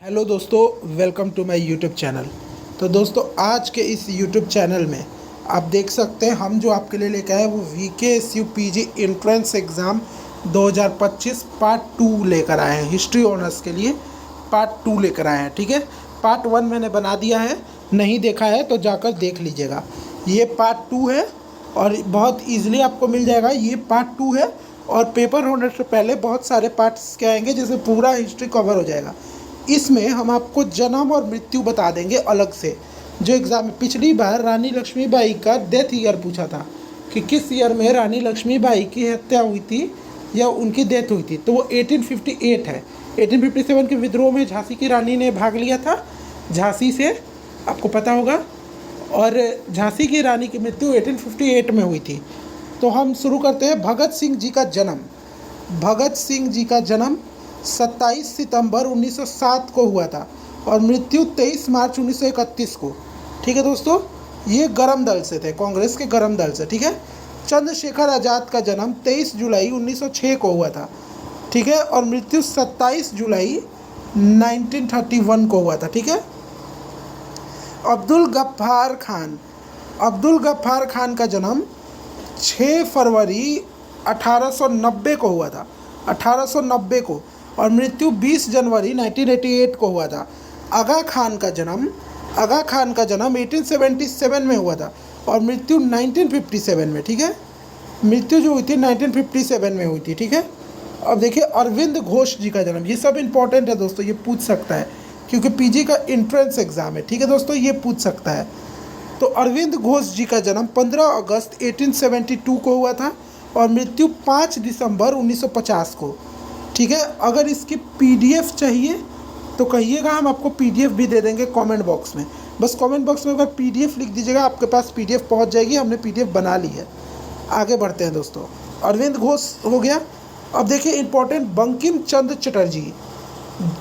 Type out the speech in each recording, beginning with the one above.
Hello दोस्तों, welcome to my YouTube channel. तो दोस्तों, आज के इस यूट्यूब चैनल में आप देख सकते हैं हम जो आपके लिए लेकर आए वो VKSU PG entrance exam 2025 part 2 लेकर आए हैं। हिस्ट्री ऑनर्स के लिए पार्ट 2 लेकर आए हैं। ठीक है, पार्ट 1 मैंने बना दिया है, नहीं देखा है तो जाकर देख लीजिएगा। ये पार्ट 2 है और बहुत ईजिली आपको मिल जाएगा। ये पार्ट 2 है और पेपर होने से पहले बहुत सारे पार्ट्स क्या आएंगे जिससे पूरा हिस्ट्री कवर हो जाएगा। इसमें हम आपको जन्म और मृत्यु बता देंगे अलग से। जो एग्ज़ाम में पिछली बार रानी लक्ष्मीबाई का डेथ ईयर पूछा था कि किस ईयर में रानी लक्ष्मीबाई की हत्या हुई थी या उनकी डेथ हुई थी, तो वो 1858 है। 1857 के विद्रोह में झांसी की रानी ने भाग लिया था, झांसी से, आपको पता होगा। और झांसी की रानी की मृत्यु 1858 में हुई थी। तो हम शुरू करते हैं। भगत सिंह जी का जन्म। भगत सिंह जी का जन्म 27 सितंबर 1907 को हुआ था और मृत्यु 23 मार्च 1931 को। ठीक है दोस्तों, ये गरम दल से थे, कांग्रेस के गरम दल से। ठीक है। चंद्रशेखर आज़ाद का जन्म 23 जुलाई 1906 को हुआ था। ठीक है, और मृत्यु 27 जुलाई 1931 को हुआ था। ठीक है। अब्दुल गफ्फार खान। अब्दुल गफ्फार खान का जन्म 6 फरवरी 1890 को हुआ था, 1890 को, और मृत्यु 20 जनवरी 1988 को हुआ था। आगा खान का जन्म 1877 में हुआ था और मृत्यु 1957 में। ठीक है, मृत्यु जो हुई थी 1957 में हुई थी। ठीक है। अब देखिए अरविंद घोष जी का जन्म। ये सब इंपॉर्टेंट है दोस्तों, ये पूछ सकता है क्योंकि पीजी का एंट्रेंस एग्ज़ाम है। ठीक है दोस्तों, ये पूछ सकता है। तो अरविंद घोष जी का जन्म 15 अगस्त 1872 को हुआ था और मृत्यु 5 दिसंबर 1950 को। ठीक है। अगर इसकी PDF चाहिए तो कहिएगा, हम आपको PDF भी दे देंगे कमेंट बॉक्स में। बस कमेंट बॉक्स में अगर PDF लिख दीजिएगा, आपके पास PDF पहुंच जाएगी। हमने PDF बना ली है। आगे बढ़ते हैं दोस्तों। अरविंद घोष हो गया। अब देखिए इंपॉर्टेंट, बंकिम चंद्र चटर्जी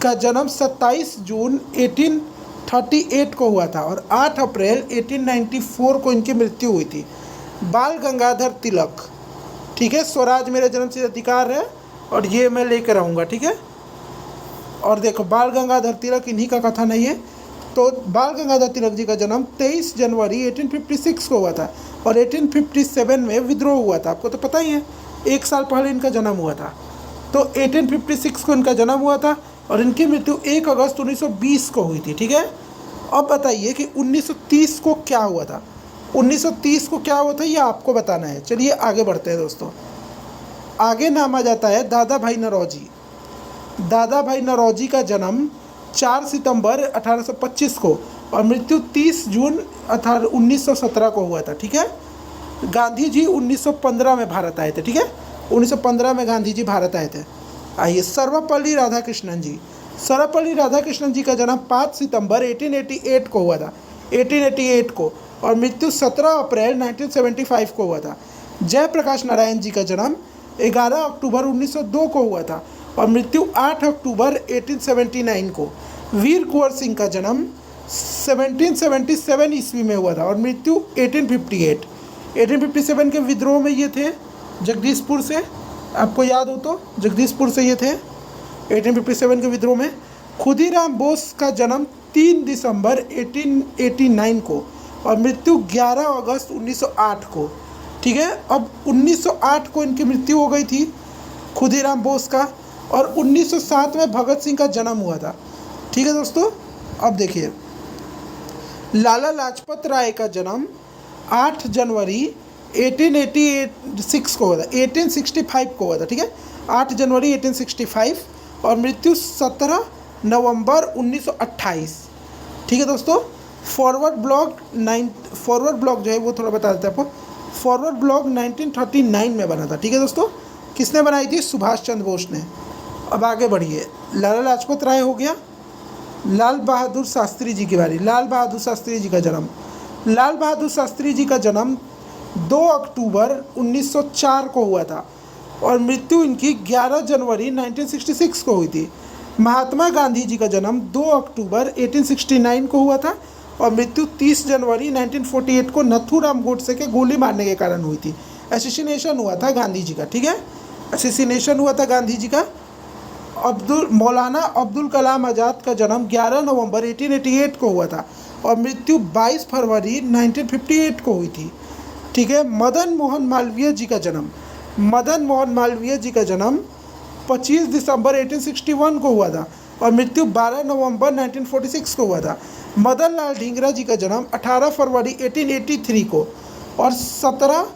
का जन्म 27 जून 1838 को हुआ था और 8 अप्रैल 1894 को इनकी मृत्यु हुई थी। बाल गंगाधर तिलक। ठीक है, स्वराज मेरे जन्म से अधिकार है और ये मैं लेकर आऊँगा। ठीक है। और देखो बाल गंगाधर तिलक इन्हीं का कथन है ये। तो बाल गंगाधर तिलक जी का जन्म 23 जनवरी 1856 को हुआ था और 1857 में विद्रोह हुआ था, आपको तो पता ही है। एक साल पहले इनका जन्म हुआ था। तो 1856 को इनका जन्म हुआ था और इनकी मृत्यु 1 अगस्त 1920 को हुई थी। ठीक है। अब बताइए कि 1930 को क्या हुआ था। 1930 को क्या हुआ था ये आपको बताना है। चलिए आगे बढ़ते हैं दोस्तों। आगे नाम आ जाता है दादा भाई नौरोजी। दादा भाई नौरोजी का जन्म 4 सितंबर 1825 को और मृत्यु 30 जून 1917 को हुआ था। ठीक है। गांधी जी 1915 में भारत आए थे। ठीक है, 1915 में गांधी जी भारत आए थे। आइए सर्वपल्ली राधाकृष्णन जी। सर्वपल्ली राधाकृष्णन जी का जन्म 5 सितंबर 1888 को हुआ था, 1888 को, और मृत्यु 17 अप्रैल 1975 को हुआ था। जयप्रकाश नारायण जी का जन्म 11 अक्टूबर 1902 को हुआ था और मृत्यु 8 अक्टूबर 1879 को। वीर कुंवर सिंह का जन्म 1777 ईस्वी में हुआ था और मृत्यु 1858। 1857 के विद्रोह में ये थे जगदीशपुर से, आपको याद हो तो, जगदीशपुर से ये थे 1857 के विद्रोह में। खुदीराम बोस का जन्म 3 दिसंबर 1889 को और मृत्यु 11 अगस्त 1908 को। ठीक है। अब 1908 को इनकी मृत्यु हो गई थी खुदीराम बोस का और 1907 में भगत सिंह का जन्म हुआ था। ठीक है दोस्तों। अब देखिए लाला लाजपत राय का जन्म 8 जनवरी 1886 को हुआ था, 1865 को हुआ था। ठीक है, 8 जनवरी 1865 और मृत्यु 17 नवंबर 1928। ठीक है दोस्तों। फॉरवर्ड ब्लॉग जो है वो थोड़ा बता देते हैं आपको। फॉरवर्ड ब्लॉग 1939 में बना था। ठीक है दोस्तों। किसने बनाई थी? सुभाष चंद्र बोस ने। अब आगे बढ़िए। लाला लाजपत राय हो गया। लाल बहादुर शास्त्री जी की बारी। लाल बहादुर शास्त्री जी का जन्म। लाल बहादुर शास्त्री जी का जन्म 2 अक्टूबर 1904 को हुआ था और मृत्यु इनकी 11 जनवरी 1966 को हुई थी। महात्मा गांधी जी का जन्म 2 अक्टूबर 1869 को हुआ था और मृत्यु 30 जनवरी 1948 को नथुराम गोडसे के गोली मारने के कारण हुई थी। एसिसिनेशन हुआ था गांधी जी का। ठीक है, एसिसिनेशन हुआ था गांधी जी का। मौलाना अब्दुल कलाम आज़ाद का जन्म 11 नवंबर 1888 को हुआ था और मृत्यु 22 फरवरी 1958 को हुई थी। ठीक है। मदन मोहन मालवीय जी का जन्म 25 दिसंबर 1861 को हुआ था और मृत्यु 12 नवंबर 1946 को हुआ था। मदन लाल ढींगरा जी का जन्म 18 फरवरी 1883 को और 17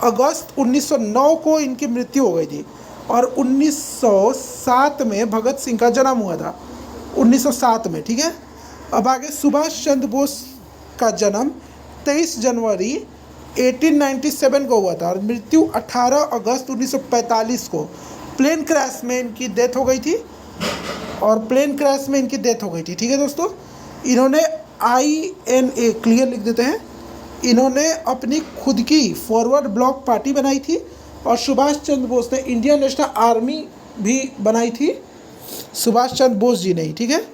अगस्त 1909 को इनकी मृत्यु हो गई थी और 1907 में भगत सिंह का जन्म हुआ था, 1907 में। ठीक है। अब आगे सुभाष चंद्र बोस का जन्म 23 जनवरी 1897 को हुआ था और मृत्यु 18 अगस्त 1945 को प्लेन क्रैश में इनकी डेथ हो गई थी ठीक है दोस्तों। इन्होंने INA क्लियर लिख देते हैं। इन्होंने अपनी खुद की फॉरवर्ड ब्लॉक पार्टी बनाई थी और सुभाष चंद्र बोस ने इंडियन नेशनल आर्मी भी बनाई थी। सुभाष चंद्र बोस जी ने, ठीक है,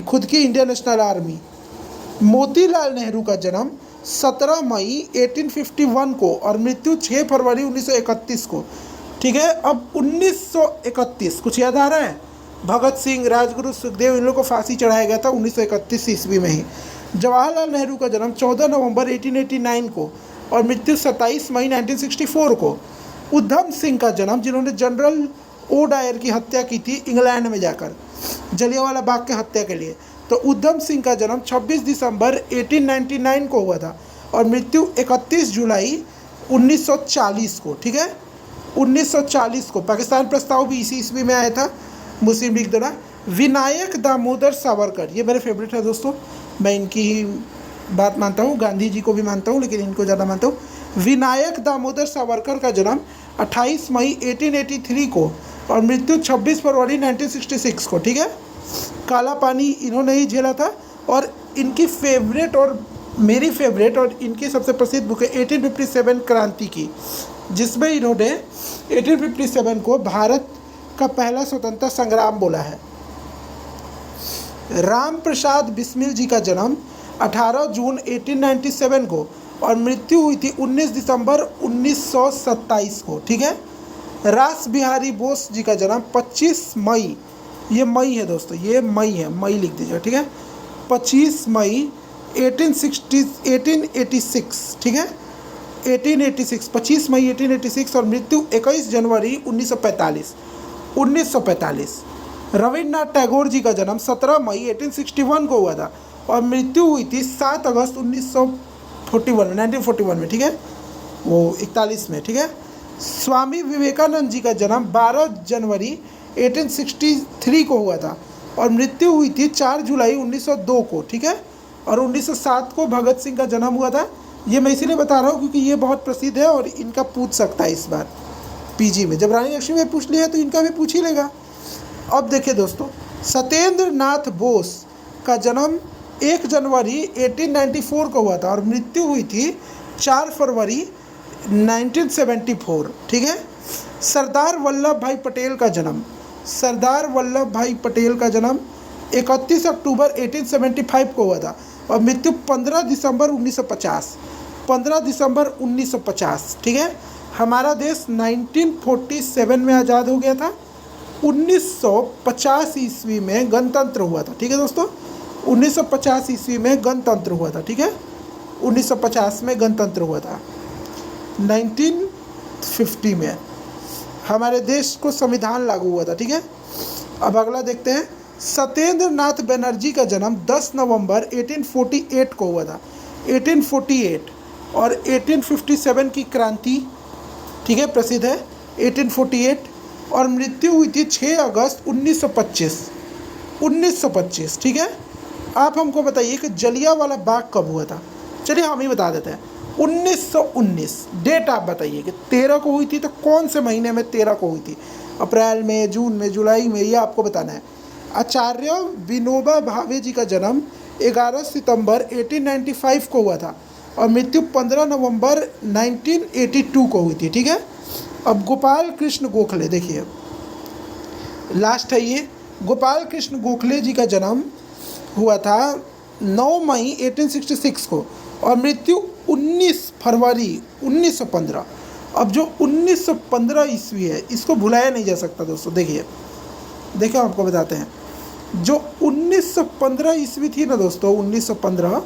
खुद की Indian national army. Motilal Nehru का जन्म 17 मई 1851 को और मृत्यु 6 फरवरी 1931 को। ठीक है। अब 1931 कुछ याद आ रहा है? भगत सिंह, राजगुरु, सुखदेव, इन लोगों को फांसी चढ़ाया गया था 1931 ईस्वी में ही। जवाहरलाल नेहरू का जन्म 14 नवंबर 1889 को और मृत्यु 27 मई 1964 को। उधम सिंह का जन्म, जिन्होंने जनरल ओ डायर की हत्या की थी इंग्लैंड में जाकर जलियांवाला बाग के हत्या के लिए, तो उधम सिंह का जन्म 26 दिसंबर 1899 को हुआ था और मृत्यु 31 जुलाई 1940 को। ठीक है। 1940 को पाकिस्तान प्रस्ताव भी इसी ईस्वी में आया था मुस्लिम लीग द्वारा। विनायक दामोदर सावरकर, ये मेरे फेवरेट है दोस्तों, मैं इनकी ही बात मानता हूँ, गांधी जी को भी मानता हूँ लेकिन इनको ज़्यादा मानता हूँ। विनायक दामोदर सावरकर का जन्म 28 मई 1883 को और मृत्यु 26 फरवरी 1966 को। ठीक है। काला पानी इन्होंने ही झेला था और इनकी फेवरेट और मेरी फेवरेट और इनकी सबसे प्रसिद्ध बुक है 1857 क्रांति की, जिसमें इन्होंने 1857 को भारत का पहला स्वतंत्रता संग्राम बोला है। राम प्रसाद बिस्मिल जी का जन्म 18 जून 1897 को और मृत्यु हुई थी 19 दिसंबर 1927 को। ठीक है। रास बिहारी बोस जी का जन्म 25 मई, ये मई है दोस्तों, ये मई है, मई लिख दीजिएगा। ठीक है। 25 मई 1886, ठीक है, 1886, 25 मई 1886 और मृत्यु 21 जनवरी 1945। रविन्द्रनाथ टैगोर जी का जन्म 17 मई 1861 को हुआ था और मृत्यु हुई थी 7 अगस्त 1941 में। ठीक है, वो 41 में। ठीक है। स्वामी विवेकानंद जी का जन्म 12 जनवरी 1863 को हुआ था और मृत्यु हुई थी 4 जुलाई 1902 को। ठीक है। और 1907 को भगत सिंह का जन्म हुआ था। ये मैं इसीलिए बता रहा हूँ क्योंकि ये बहुत प्रसिद्ध है और इनका पूछ सकता है इस बार पीजी में। जब रानी लक्ष्मी में पूछ लिया तो इनका भी पूछ ही लेगा। अब देखिए दोस्तों, सत्येंद्र नाथ बोस का जन्म 1 जनवरी 1894 को हुआ था और मृत्यु हुई थी 4 फरवरी 1974। ठीक है। सरदार वल्लभ भाई पटेल का जन्म 31 अक्टूबर 1875 को हुआ था और मृत्यु 15 दिसंबर 1950। ठीक है। हमारा देश 1947 में आज़ाद हो गया था। 1950 ईस्वी में गणतंत्र हुआ था। ठीक है दोस्तों, 1950 ईस्वी में गणतंत्र हुआ था। ठीक है। 1950 में गणतंत्र हुआ था। 1950 में हमारे देश को संविधान लागू हुआ था। ठीक है। अब अगला देखते हैं। सत्येंद्र नाथ बनर्जी का जन्म 10 नवंबर 1848 को हुआ था, 1848, और 1857 की क्रांति, ठीक है, प्रसिद्ध है 1848, और मृत्यु हुई थी 6 अगस्त 1925। ठीक है। आप हमको बताइए कि जलियांवाला बाग कब हुआ था? चलिए हम ही बता देते हैं, 1919। डेट आप बताइए कि 13 को हुई थी, तो कौन से महीने में 13 को हुई थी? अप्रैल में, जून में, जुलाई में, ये आपको बताना है। आचार्य विनोबा भावे जी का जन्म 11 सितंबर 1895 को हुआ था और मृत्यु 15 नवंबर 1982 को हुई थी। ठीक है। अब गोपाल कृष्ण गोखले, देखिए लास्ट है ये। गोपाल कृष्ण गोखले जी का जन्म हुआ था 9 मई 1866 को और मृत्यु 19 फरवरी 1915। अब जो 1915 ईस्वी है, इसको भुलाया नहीं जा सकता दोस्तों। देखिए देखो आपको बताते हैं, जो 1915 ईस्वी थी ना दोस्तों, 1915,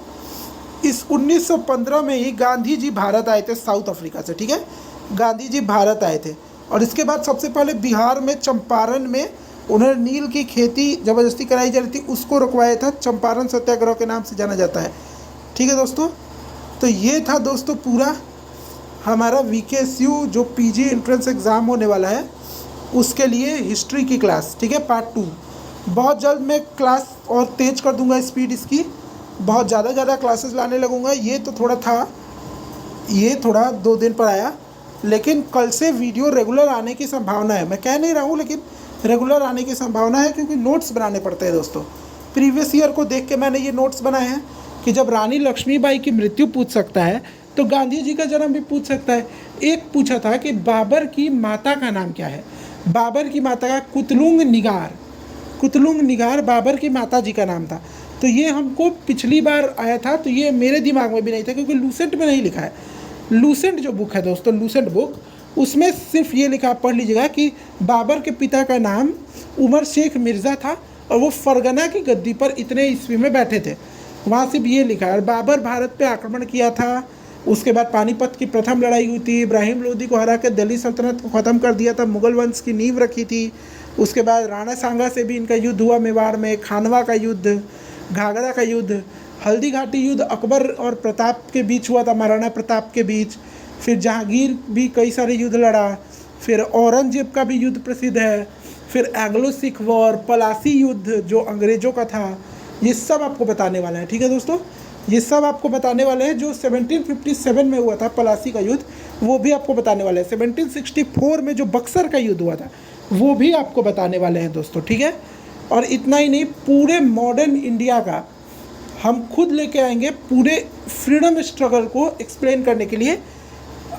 इस 1915 में ही गांधी जी भारत आए थे साउथ अफ्रीका से, ठीक है। गांधी जी भारत आए थे और इसके बाद सबसे पहले बिहार में चंपारण में उन्होंने नील की खेती ज़बरदस्ती कराई जा रही थी, उसको रुकवाया था। चंपारण सत्याग्रह के नाम से जाना जाता है, ठीक है दोस्तों। तो ये था दोस्तों पूरा हमारा VKSU जो PG एंट्रेंस एग्ज़ाम होने वाला है उसके लिए हिस्ट्री की क्लास, ठीक है, पार्ट 2। बहुत जल्द मैं क्लास और तेज़ कर दूंगा स्पीड इसकी, बहुत ज़्यादा क्लासेस लाने लगूंगा। ये तो थोड़ा था, ये थोड़ा 2 दिन पर आया, लेकिन कल से वीडियो रेगुलर आने की संभावना है। मैं कह नहीं रहा हूँ, लेकिन रेगुलर आने की संभावना है, क्योंकि नोट्स बनाने पड़ते हैं दोस्तों। प्रीवियस ईयर को देख के मैंने ये नोट्स बनाए हैं कि जब रानी लक्ष्मीबाई की मृत्यु पूछ सकता है तो गांधी जी का जन्म भी पूछ सकता है। एक पूछा था कि बाबर की माता का नाम क्या है, बाबर की माता का कुतलुंग निगार बाबर की माता जी का नाम था। तो ये हमको पिछली बार आया था, तो ये मेरे दिमाग में भी नहीं था, क्योंकि लूसेंट में नहीं लिखा है। लूसेंट जो बुक है दोस्तों, लूसेंट बुक, उसमें सिर्फ ये लिखा, पढ़ लीजिएगा कि बाबर के पिता का नाम उमर शेख मिर्ज़ा था और वो फरगना की गद्दी पर इतने ईस्वी में बैठे थे, वहाँ सिर्फ ये लिखा है। और बाबर भारत पे आक्रमण किया था, उसके बाद पानीपत की प्रथम लड़ाई हुई थी, इब्राहिम लोदी को हरा के दिल्ली सल्तनत को ख़त्म कर दिया था, मुगल वंश की नींव रखी थी। उसके बाद राणा सांगा से भी इनका युद्ध हुआ मेवाड़ में, खानवा का युद्ध, घाघरा का युद्ध, हल्दी घाटी युद्ध अकबर और प्रताप के बीच हुआ था, महाराणा प्रताप के बीच। फिर जहांगीर भी कई सारे युद्ध लड़ा, फिर औरंगजेब का भी युद्ध प्रसिद्ध है, फिर एंग्लो सिख वॉर, पलासी युद्ध जो अंग्रेज़ों का था, ये सब आपको बताने वाला है, ठीक है दोस्तों। ये सब आपको बताने वाले हैं। जो 1757 में हुआ था पलासी का युद्ध, वो भी आपको बताने वाले हैं। 1764 में जो बक्सर का युद्ध हुआ था, वो भी आपको बताने वाले हैं दोस्तों, ठीक है। और इतना ही नहीं, पूरे मॉडर्न इंडिया का हम खुद लेके आएंगे, पूरे फ्रीडम स्ट्रगल को एक्सप्लेन करने के लिए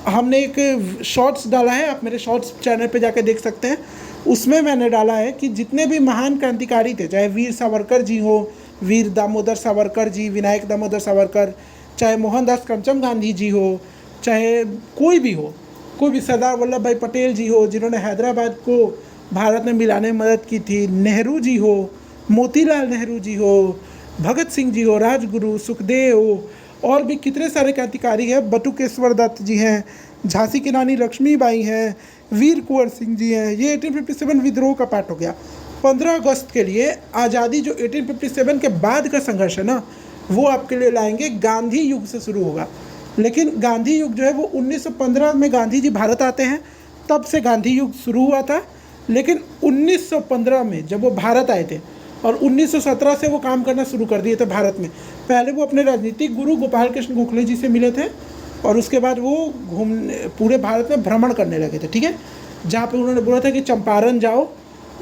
हमने एक शॉर्ट्स डाला है, आप मेरे शॉर्ट्स चैनल पे जाके देख सकते हैं। उसमें मैंने डाला है कि जितने भी महान क्रांतिकारी थे, चाहे वीर सावरकर जी हो, वीर दामोदर सावरकर जी, विनायक दामोदर सावरकर, चाहे मोहनदास करमचंद गांधी जी हो, चाहे कोई भी हो, कोई भी, सरदार वल्लभ भाई पटेल जी हो जिन्होंने हैदराबाद को भारत में मिलाने में मदद की थी, नेहरू जी हो, मोतीलाल नेहरू जी हो, भगत सिंह जी हो, राजगुरु, सुखदेव हो, और भी कितने सारे क्रांतिकारी हैं, बटुकेश्वर दत्त जी हैं, झांसी की रानी लक्ष्मीबाई हैं, वीर कुंवर सिंह जी हैं। ये 1857 विद्रोह का पार्ट हो गया। 15 अगस्त के लिए आज़ादी जो 1857 के बाद का संघर्ष है ना, वो आपके लिए लाएंगे। गांधी युग से शुरू होगा, लेकिन गांधी युग जो है वो 1915 में गांधी जी भारत आते हैं, तब से गांधी युग शुरू हुआ था। लेकिन 1915 में जब वो भारत आए थे और 1917 से वो काम करना शुरू कर दिए थे भारत में। पहले वो अपने राजनीतिक गुरु गोपाल कृष्ण गोखले जी से मिले थे और उसके बाद वो पूरे भारत में भ्रमण करने लगे थे, ठीक है। जहाँ पे उन्होंने बोला था कि चंपारण जाओ,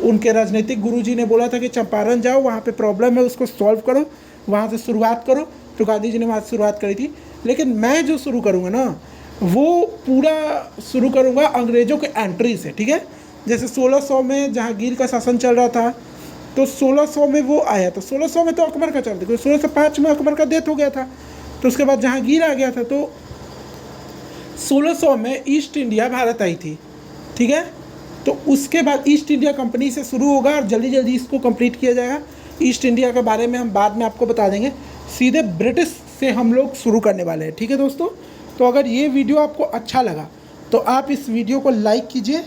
उनके राजनीतिक गुरुजी ने बोला था कि चंपारण जाओ, वहाँ पे प्रॉब्लम है उसको सॉल्व करो, वहाँ से शुरुआत करो। तो गांधी जी ने वहाँ से शुरुआत करी थी। लेकिन मैं जो शुरू करूँगा ना, वो पूरा शुरू करूँगा अंग्रेज़ों के एंट्री से, ठीक है। जैसे 1600 में जहांगीर का शासन चल रहा था, तो 1600 में वो आया, तो 1600 में तो अकबर का चलता, क्योंकि 1605 में अकबर का डेथ हो गया था। तो उसके बाद जहांगीर आ गया था, तो 1600 में ईस्ट इंडिया भारत आई थी, ठीक है। तो उसके बाद ईस्ट इंडिया कंपनी से शुरू होगा और जल्दी जल्दी इसको कंप्लीट किया जाएगा। ईस्ट इंडिया के बारे में हम बाद में आपको बता देंगे। सीधे ब्रिटिश से हम लोग शुरू करने वाले हैं, ठीक है दोस्तों। तो अगर ये वीडियो आपको अच्छा लगा तो आप इस वीडियो को लाइक कीजिए,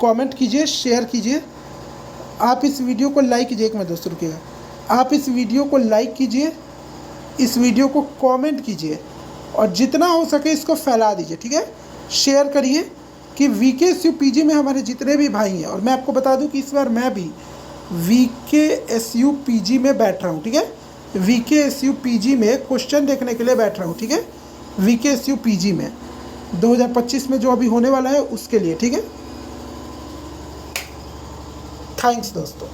कमेंट कीजिए, शेयर कीजिए। आप इस वीडियो को लाइक कीजिए, एक मिनट दोस्तों रुकिएगा, आप इस वीडियो को लाइक कीजिए, इस वीडियो को कमेंट कीजिए और जितना हो सके इसको फैला दीजिए, ठीक है। शेयर करिए कि VKSU PG में हमारे जितने भी भाई हैं, और मैं आपको बता दूं कि इस बार मैं भी VKSU PG में बैठ रहा हूं, ठीक है। VKSU PG में क्वेश्चन देखने के लिए बैठ रहा हूं, ठीक है। VKSU PG में 2025 में जो अभी होने वाला है उसके लिए, ठीक है। थैंक्स दोस्तों।